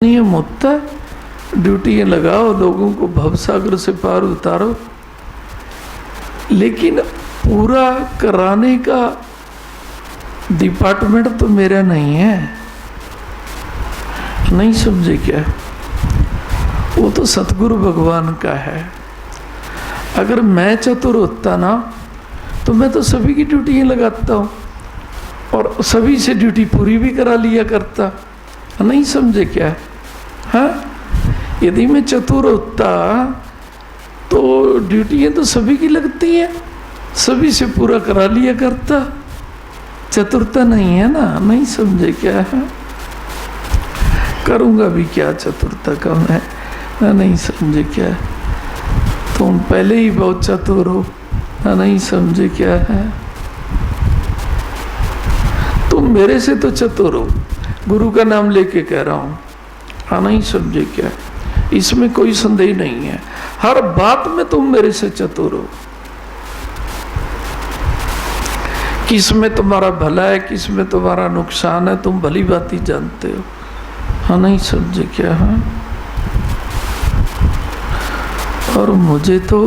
नियम होता है, ड्यूटियाँ लगाओ, लोगों को भवसागर से पार उतारो, लेकिन पूरा कराने का डिपार्टमेंट तो मेरा नहीं है। नहीं समझे क्या? वो तो सतगुरु भगवान का है। अगर मैं चतुर होता ना तो मैं तो सभी की ड्यूटियाँ लगाता हूँ और सभी से ड्यूटी पूरी भी करा लिया करता। नहीं समझे क्या? हाँ, यदि मैं चतुर होता तो ड्यूटियाँ तो सभी की लगती हैं, सभी से पूरा करा लिया करता। चतुरता नहीं है ना। नहीं समझे क्या? है करूँगा भी क्या चतुरता का मैं? नहीं समझे क्या? तुम पहले ही बहुत चतुर हो। नहीं समझे क्या? है तुम मेरे से तो चतुर हो, गुरु का नाम लेके कह रहा हूँ। हाँ, नहीं समझे क्या? इसमें कोई संदेह नहीं है, हर बात में तुम मेरे से चतुर हो। किस में तुम्हारा भला है, किस में तुम्हारा नुकसान है, तुम भली बात ही जानते हो। हाँ, नहीं समझे क्या? हाँ, और मुझे तो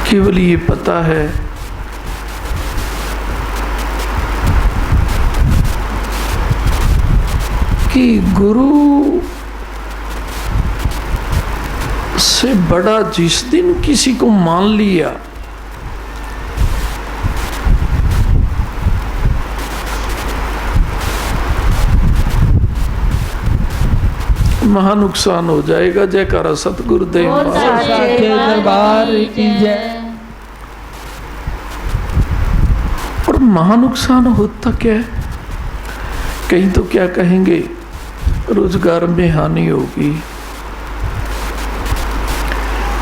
केवल ये पता है कि गुरु से बड़ा जिस दिन किसी को मान लिया, महा नुकसान हो जाएगा। जयकारा सतगुरुदेव दरबार की जय। और महा नुकसान होता क्या है? कहीं तो क्या कहेंगे, रोजगार में हानि होगी।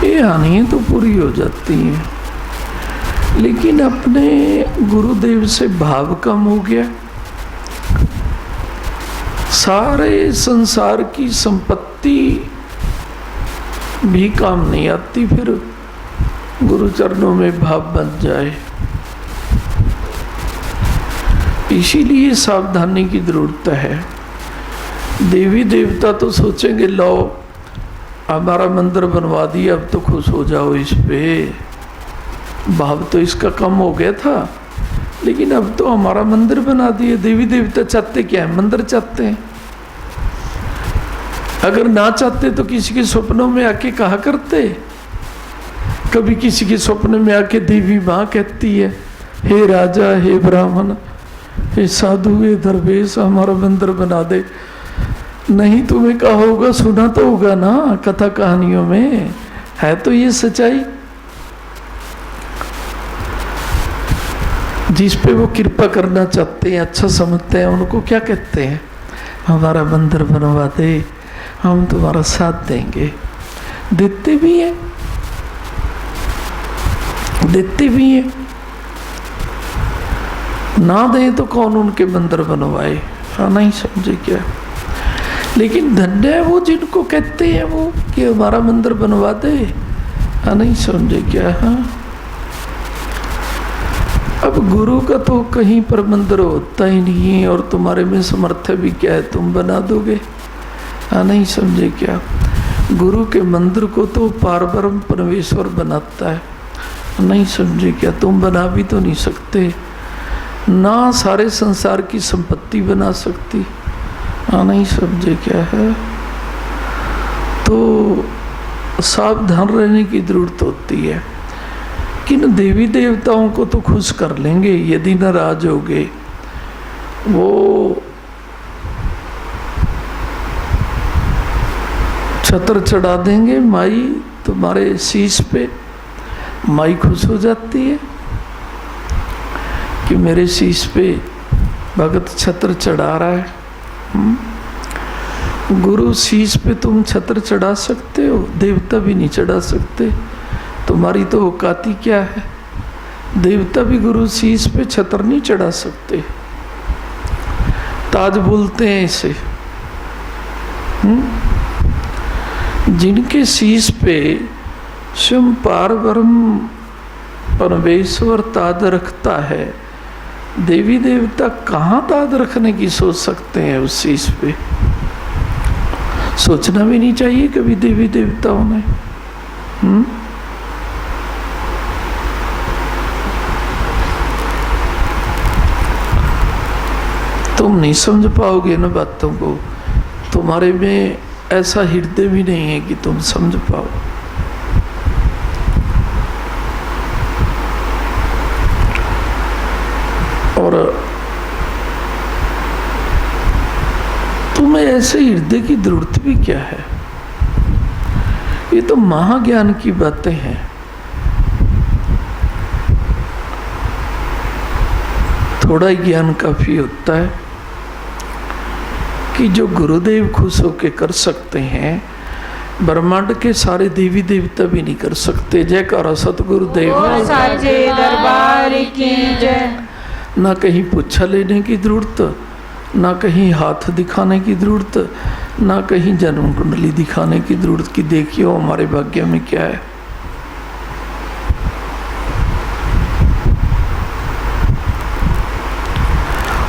ये हानि तो पूरी हो जाती हैं, लेकिन अपने गुरुदेव से भाव कम हो गया, सारे संसार की संपत्ति भी काम नहीं आती। फिर गुरु चरणों में भाव बन जाए, इसीलिए सावधानी की जरूरत है। देवी देवता तो सोचेंगे लो हमारा मंदिर बनवा दिया, अब तो खुश हो जाओ इस पे, भाव तो इसका कम हो गया था, लेकिन अब तो हमारा मंदिर बना दिया। देवी देवता चाहते क्या है? मंदिर चाहते हैं। अगर ना चाहते तो किसी के सपनों में आके कहा करते। कभी किसी के सपने में आके देवी माँ कहती है, हे राजा, हे ब्राह्मण, हे साधु, हे दरवेश, हमारा मंदिर बना दे। नहीं, तुम्हें कहा होगा, सुना तो होगा ना कथा कहानियों में, है तो ये सच्चाई। जिस पे वो कृपा करना चाहते हैं, अच्छा समझते हैं, उनको क्या कहते हैं? हमारा मंदिर बनवा दे, हम तुम्हारा साथ देंगे। देते भी हैं, देते भी हैं। ना दें तो कौन उनके मंदिर बनवाए? हाँ, नहीं समझे क्या? लेकिन धन्य है वो जिनको कहते हैं वो कि हमारा मंदिर बनवा दे। हाँ, नहीं समझे क्या? हाँ, अब गुरु का तो कहीं पर मंदिर होता ही नहीं है, और तुम्हारे में समर्थ भी क्या है, तुम बना दोगे? हाँ, नहीं समझे क्या? गुरु के मंदिर को तो पारब्रह्म परमेश्वर बनाता है। नहीं समझे क्या? तुम बना भी तो नहीं सकते, ना सारे संसार की संपत्ति बना सकती। हाँ, नहीं समझे क्या? है तो सावधान रहने की जरूरत होती है। किन देवी देवताओं को तो खुश कर लेंगे, यदि नाराज होगे वो छत्र चढ़ा देंगे माई तुम्हारे शीश पे। माई खुश हो जाती है कि मेरे शीश पे भगत छत्र चढ़ा रहा है। गुरु शीश पे तुम छत्र चढ़ा सकते हो, देवता भी नहीं चढ़ा सकते। तुम्हारी तो औकाती क्या है? देवता भी गुरु शीश पे छत्र नहीं चढ़ा सकते। ताज बोलते हैं इसे। जिनके शीश पे स्वयं पारब्रह्म परमेश्वर ताज रखता है, देवी देवता कहाँ दाद रखने की सोच सकते हैं उस चीज पे? सोचना भी नहीं चाहिए कभी देवी देवताओं ने। तुम नहीं समझ पाओगे इन बातों को, तुम्हारे में ऐसा हृदय भी नहीं है कि तुम समझ पाओ। और तुम्हें ऐसे हृदय की जरूरत भी क्या है? ये तो महाज्ञान की बातें हैं। थोड़ा ज्ञान काफी होता है कि जो गुरुदेव खुश होके कर सकते हैं, ब्रह्मांड के सारे देवी देवता भी नहीं कर सकते। जयकारा सतगुरुदेव साचे दरबार की जय। ना कहीं पूछा लेने की जरूरत, ना कहीं हाथ दिखाने की जरूरत, ना कहीं जन्म कुंडली दिखाने की जरूरत कि देखियो हमारे भाग्य में क्या है।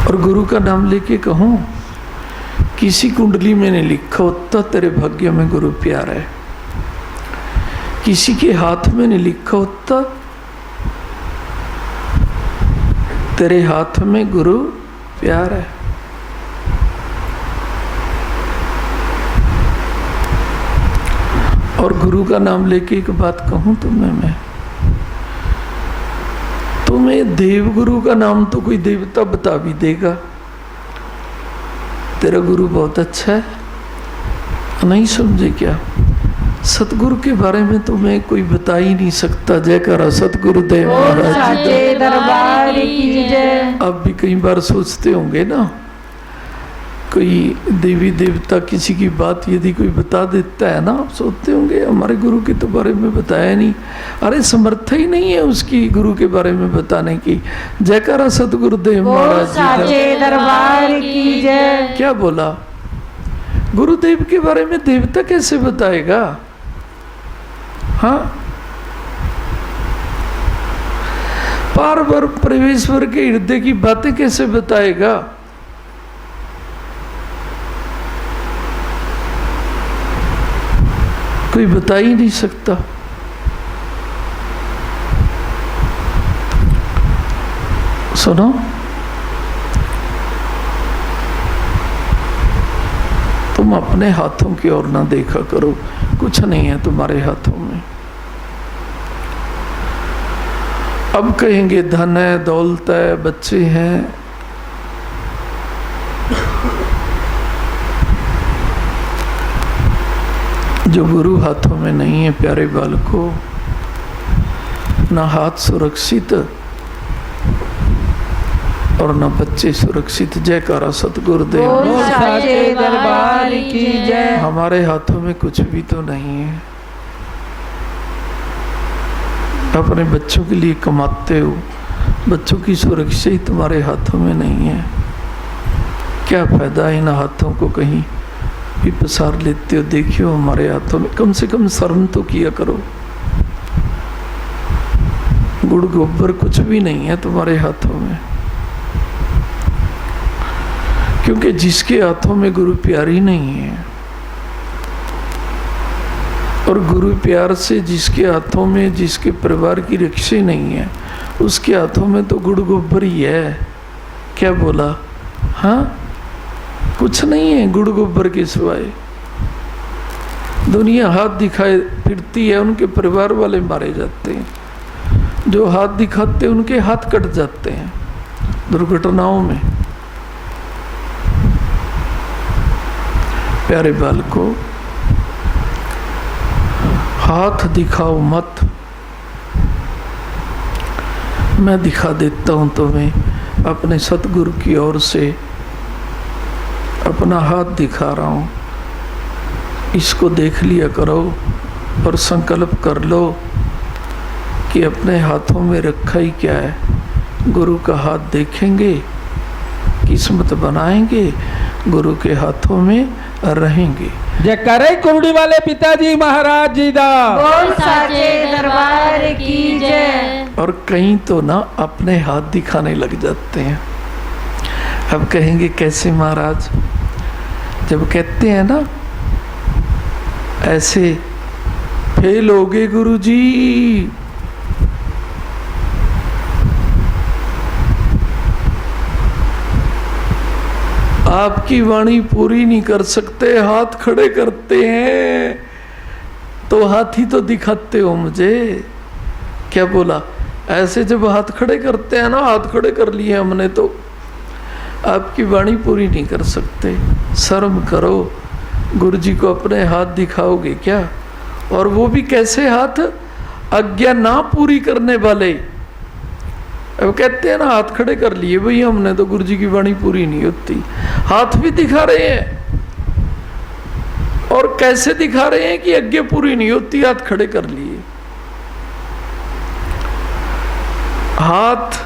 और गुरु का नाम लेके कहूं, किसी कुंडली में नहीं लिखा होता तेरे भाग्य में गुरु प्यार है, किसी के हाथ में नहीं लिखा होता तेरे हाथ में गुरु प्यार है। और गुरु का नाम लेके एक बात कहूं तुम्हें मैं, तुम्हें देव गुरु का नाम तो कोई देवता बता भी देगा, तेरा गुरु बहुत अच्छा है, नहीं समझे क्या? सतगुरु के बारे में तुम्हें कोई बता ही नहीं सकता। जयकारा सतगुरुदेव महाराज जी दरबार की जय। आप भी कई बार सोचते होंगे ना, कोई देवी देवता किसी की बात यदि कोई बता देता है ना, आप सोचते होंगे हमारे गुरु के तो बारे में बताया नहीं। अरे समर्थ ही नहीं है उसकी गुरु के बारे में बताने की। जयकारा सतगुरुदेव महाराज जी दरबार की जय। क्या बोला? गुरुदेव के बारे में देवता कैसे बताएगा? हाँ, पार परमेश्वर के हृदय की बातें कैसे बताएगा? कोई बता ही नहीं सकता। सुनो, तुम अपने हाथों की ओर ना देखा करो, कुछ नहीं है तुम्हारे हाथों में। अब कहेंगे धन है, दौलत है, बच्चे हैं, जो गुरु हाथों में नहीं है प्यारे बालकों, ना हाथ सुरक्षित और ना बच्चे सुरक्षित। जयकारा सतगुरुदेव दरबार की जय। हमारे हाथों में कुछ भी तो नहीं है। अपने बच्चों के लिए कमाते हो, बच्चों की सुरक्षा ही तुम्हारे हाथों में नहीं है। क्या फायदा इन हाथों को कहीं भी पसार लेते हो? देखियो हमारे हाथों में, कम से कम शर्म तो किया करो। गुड़ गोबर कुछ भी नहीं है तुम्हारे हाथों में, क्योंकि जिसके हाथों में गुरु प्यार ही नहीं है, और गुरु प्यार से जिसके हाथों में, जिसके परिवार की रक्षा नहीं है, उसके हाथों में तो गुड़ गोबर ही है। क्या बोला? हाँ, कुछ नहीं है गुड़ गोबर के सिवाय। दुनिया हाथ दिखाए फिरती है, उनके परिवार वाले मारे जाते हैं, जो हाथ दिखाते हैं उनके हाथ कट जाते हैं दुर्घटनाओं में। प्यारे बालकों, हाथ दिखाओ मत। मैं दिखा देता हूं तुम्हें अपने सतगुरु की ओर से, अपना हाथ दिखा रहा हूँ, इसको देख लिया करो और संकल्प कर लो कि अपने हाथों में रखा ही क्या है। गुरु का हाथ देखेंगे, किस्मत बनाएंगे, गुरु के हाथों में रहेंगे। जय करे कुरडी वाले पिताजी महाराज जी दा। बोल साचे दरबार की जय। और कहीं तो ना अपने हाथ दिखाने लग जाते हैं। अब कहेंगे कैसे महाराज? जब कहते हैं ना ऐसे फेल हो गए गुरुजी, आपकी वाणी पूरी नहीं कर सकते, हाथ खड़े करते हैं, तो हाथ ही तो दिखाते हो मुझे। क्या बोला? ऐसे जब हाथ खड़े करते हैं ना, हाथ खड़े कर लिए हमने, तो आपकी वाणी पूरी नहीं कर सकते। शर्म करो, गुरुजी को अपने हाथ दिखाओगे क्या? और वो भी कैसे हाथ? आज्ञा ना पूरी करने वाले। अब कहते हैं ना हाथ खड़े कर लिए, भाई हमने तो गुरुजी की वाणी पूरी नहीं होती। हाथ भी दिखा रहे हैं, और कैसे दिखा रहे हैं कि आज्ञा पूरी नहीं होती, हाथ खड़े कर लिए। हाथ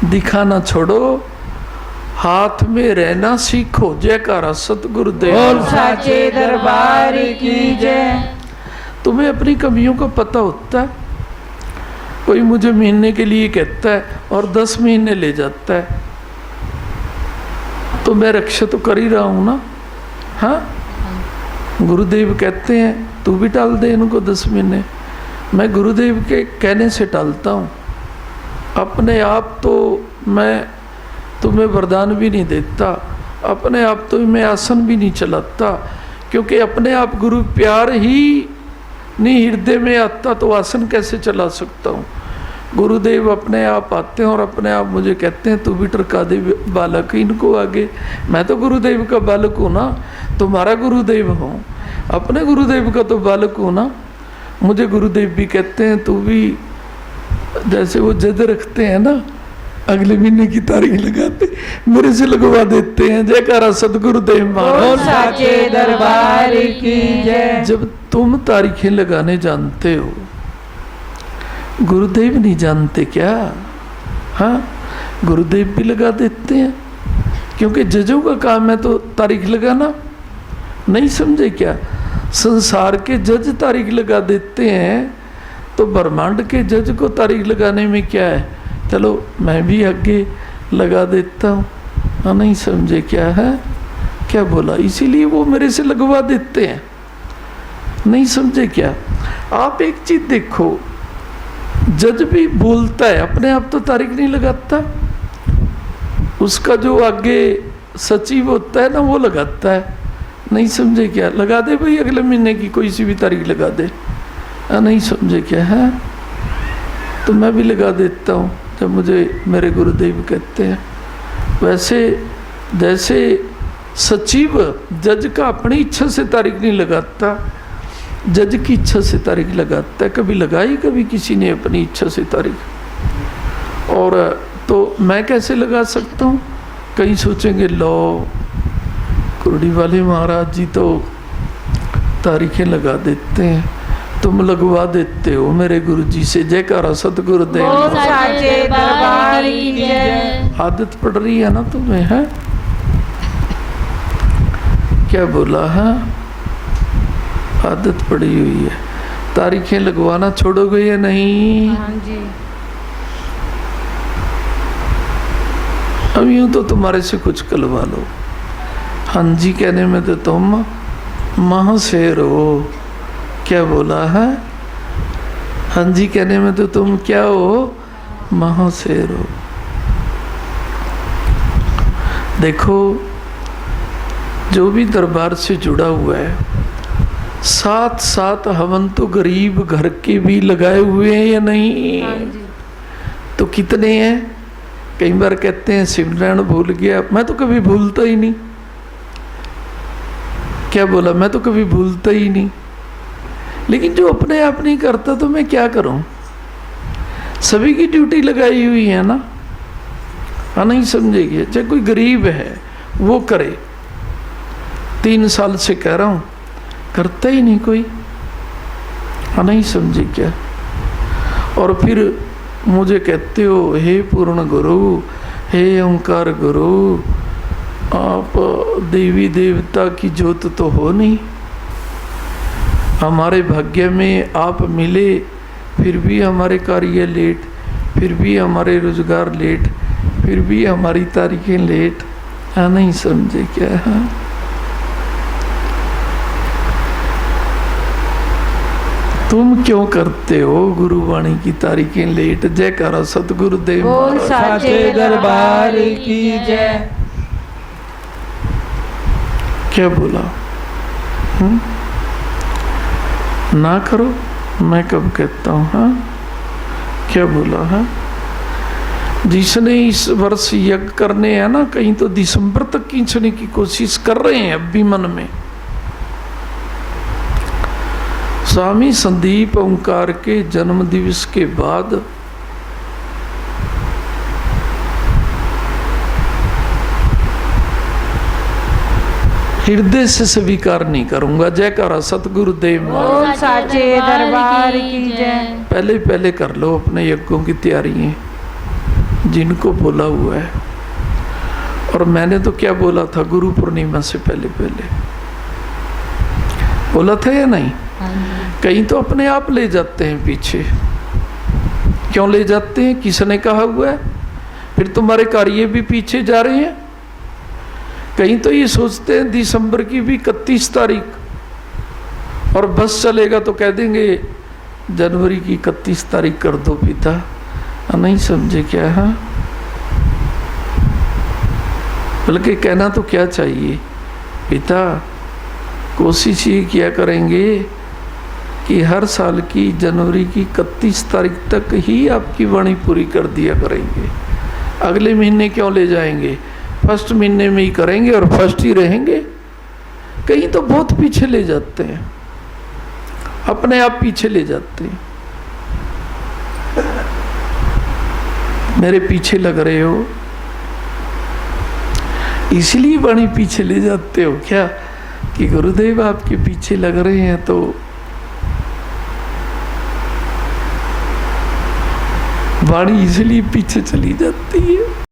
दिखाना छोड़ो, हाथ में रहना सीखो। जयकारा सतगुरुदेव। बोल साचे दरबार की जय। तुम्हें अपनी कमियों का पता होता है। कोई मुझे महीने के लिए कहता है और 10 महीने ले जाता है, तो मैं रक्षा तो कर ही रहा हूं ना। हाँ, गुरुदेव कहते हैं तू भी टाल दे इनको 10 महीने, मैं गुरुदेव के कहने से टालता हूं। अपने आप तो मैं तुम्हें वरदान भी नहीं देता, अपने आप तो मैं आसन भी नहीं चलाता, क्योंकि अपने आप गुरु प्यार ही नहीं हृदय में आता, तो आसन कैसे चला सकता हूँ? गुरुदेव अपने आप आते हैं और अपने आप मुझे कहते हैं तू भी टरका दे बालक इनको आगे। मैं तो गुरुदेव का बालक हूँ ना, तुम्हारा गुरुदेव हूँ, अपने गुरुदेव का तो बालक हूँ ना। मुझे गुरुदेव भी कहते हैं तू भी, जैसे वो जद रखते हैं ना, अगले महीने की तारीख लगाते मेरे से लगवा देते हैं। जयकारा सतगुरुदेव महाराज। साचे दरबार की जय। जब तुम तारीखें लगाने जानते हो, गुरुदेव नहीं जानते क्या? हाँ, गुरुदेव भी लगा देते हैं, क्योंकि जजों का काम है तो तारीख लगाना। नहीं समझे क्या? संसार के जज तारीख लगा देते हैं, तो ब्रह्मांड के जज को तारीख लगाने में क्या है? चलो मैं भी आगे लगा देता हूँ। हाँ, नहीं समझे क्या है? क्या बोला? इसीलिए वो मेरे से लगवा देते हैं। नहीं समझे क्या? आप एक चीज देखो, जज भी बोलता है, अपने आप तो तारीख नहीं लगाता, उसका जो आगे सचिव होता है ना, वो लगाता है। नहीं समझे क्या? लगा दे भाई, अगले महीने की कोई सी भी तारीख लगा दे। नहीं समझे क्या है? तो मैं भी लगा देता हूँ जब मुझे मेरे गुरुदेव कहते हैं। वैसे जैसे सचिव जज का अपनी इच्छा से तारीख नहीं लगाता, जज की इच्छा से तारीख लगाता है। कभी लगाई कभी किसी ने अपनी इच्छा से तारीख, और तो मैं कैसे लगा सकता हूँ? कहीं सोचेंगे लो कुरडी वाले महाराज जी तो तारीखें लगा देते हैं, तुम लगवा देते हो मेरे गुरु जी से। जयकारा सतगुरुदेव। साचे दरबार की जय। आदत पड़ रही है ना तुम्हें, है? क्या बोला है? आदत पड़ी हुई है। तारीखें लगवाना छोड़ोगे या नहीं? हाँ जी। अब यूं तो तुम्हारे से कुछ कलवा लो। हाँ जी कहने में तो तुम महाशेर हो। क्या बोला है? हाँ जी कहने में तो तुम क्या हो? महाशेर हो। देखो, जो भी दरबार से जुड़ा हुआ है, साथ साथ हम तो गरीब घर के भी लगाए हुए हैं या नहीं? हाँ जी। तो कितने हैं? कई बार कहते हैं शिवनारायण भूल गया, मैं तो कभी भूलता ही नहीं। क्या बोला? मैं तो कभी भूलता ही नहीं। लेकिन जो अपने आप नहीं करता तो मैं क्या करूं? सभी की ड्यूटी लगाई हुई है ना। हाँ, नहीं समझेगी? चाहे कोई गरीब है वो करे, 3 साल से कह रहा हूं, करता ही नहीं कोई। हाँ, नहीं समझे क्या? और फिर मुझे कहते हो हे पूर्ण गुरु, हे ओंकार गुरु, आप देवी देवता की ज्योत तो हो नहीं। हमारे भाग्य में आप मिले, फिर भी हमारे कार्य लेट, फिर भी हमारे रोजगार लेट, फिर भी हमारी तारीखें लेट। नहीं समझे क्या? हाँ, तुम क्यों करते हो गुरुवाणी की तारीखें लेट? जयकारा सतगुरुदेव बोल महाराज। साचे दरबार की जय। क्या बोला? ना करो, मैं कब कहता हूँ? हाँ, क्या बोला? हाँ, जिसने इस वर्ष यज्ञ करने हैं ना, कहीं तो दिसंबर तक खींचने की कोशिश कर रहे हैं अब भी मन में। स्वामी संदीप ओंकार के जन्म दिवस के बाद हृदय से स्वीकार नहीं करूंगा। जयकारा सतगुरुदेव महाराज। बोल साचे दरबार की जय। पहले पहले कर लो अपने यज्ञों की तैयारियां जिनको बोला हुआ है। और मैंने तो क्या बोला था गुरु पूर्णिमा से पहले पहले बोला था या नहीं? कहीं तो अपने आप ले जाते हैं पीछे। क्यों ले जाते हैं? किसने कहा हुआ है? फिर तुम्हारे कार्य भी पीछे जा रहे हैं। कहीं तो ये सोचते हैं दिसंबर की भी 31 तारीख और बस चलेगा तो कह देंगे जनवरी की 31 तारीख कर दो पिता। नहीं समझे क्या? हाँ, बल्कि कहना तो क्या चाहिए, पिता कोशिश ये किया करेंगे कि हर साल की जनवरी की 31 तारीख तक ही आपकी वाणी पूरी कर दिया करेंगे। अगले महीने क्यों ले जाएंगे? फर्स्ट महीने में ही करेंगे और फर्स्ट ही रहेंगे। कहीं तो बहुत पीछे ले जाते हैं, अपने आप पीछे ले जाते हैं। मेरे पीछे लग रहे हो इसलिए वाणी पीछे ले जाते हो क्या कि गुरुदेव आपके पीछे लग रहे हैं तो वाणी इसलिए पीछे चली जाती है।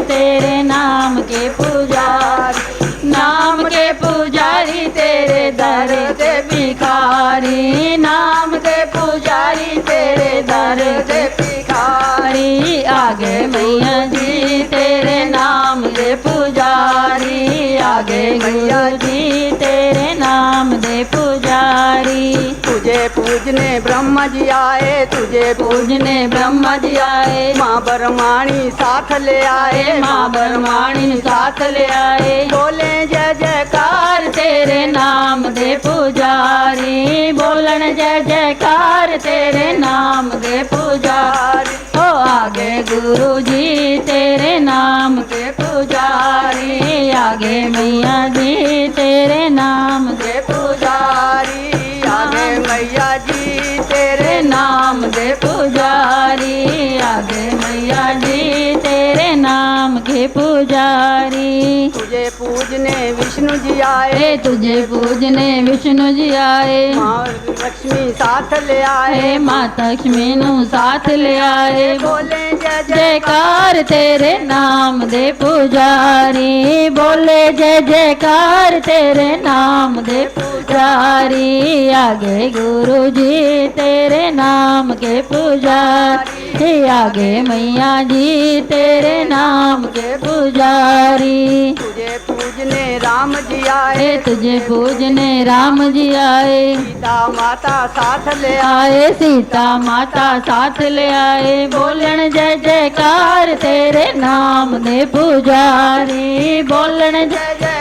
तेरे नाम के पुजारी, नाम के पुजारी तेरे दर के भिखारी, नाम के पुजारी तेरे दर के भिखारी। आगे मैया जी तेरे नाम के पुजारी, आगे मैया जी तेरे नाम दे पुजारी। तुझे पूजने ब्रह्मा जी आए, तुझे पूजने ब्रह्मा जी आए, माँ बरमाणी साथ ले आए, माँ बरमाणी साथ ले आए। बोले जय जयकार तेरे नाम दे पुजारी, बोलन जय जयकार तेरे नाम दे पुजारी। ओ आगे गुरु जी तेरे नाम के पुजारी, आगे मैया जी तेरे नाम दे पुजारी, आगे मैया जी तेरे नाम दे पुजारी, आगे मैया जी तेरे नाम के पुजारी। तुझे पूजने विष्णु जी आए, तुझे पूजने विष्णु जी आए, माँ लक्ष्मी साथ ले आए, माता लक्ष्मी नु साथ ले आए। बोले जय जयकार तेरे नाम दे पुजारी, बोले जय जयकार तेरे नाम दे पुजारी। आगे गुरु जी तेरे नाम के पुजारी, आगे मैया जी तेरे नाम के पुजारी। तुझे पूजने राम जी आए, तुझे पूजने राम जी आए, सीता माता साथ ले आए सीता माता साथ ले आए। बोलन जय जयकार तेरे नाम दे पुजारी, बोलन जय जयकार